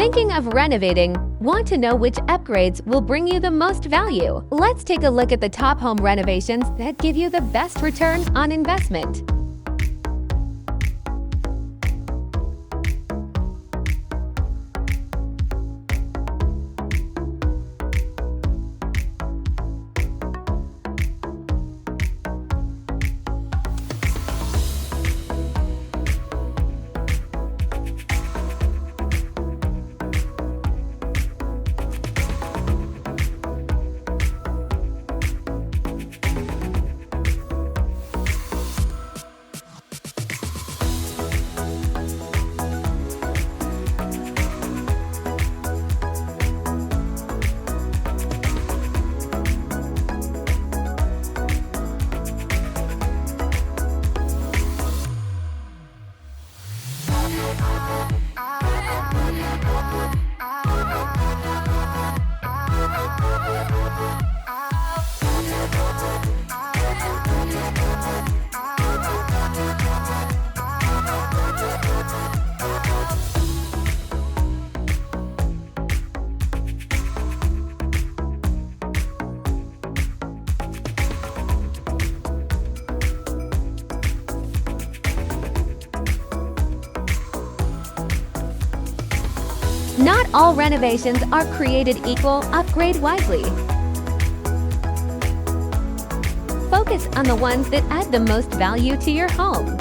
Thinking of renovating? Want to know which upgrades will bring you the most value? Let's take a look at the top home renovations that give you the best return on investment. Not all renovations are created equal. Upgrade wisely. Focus on the ones that add the most value to your home.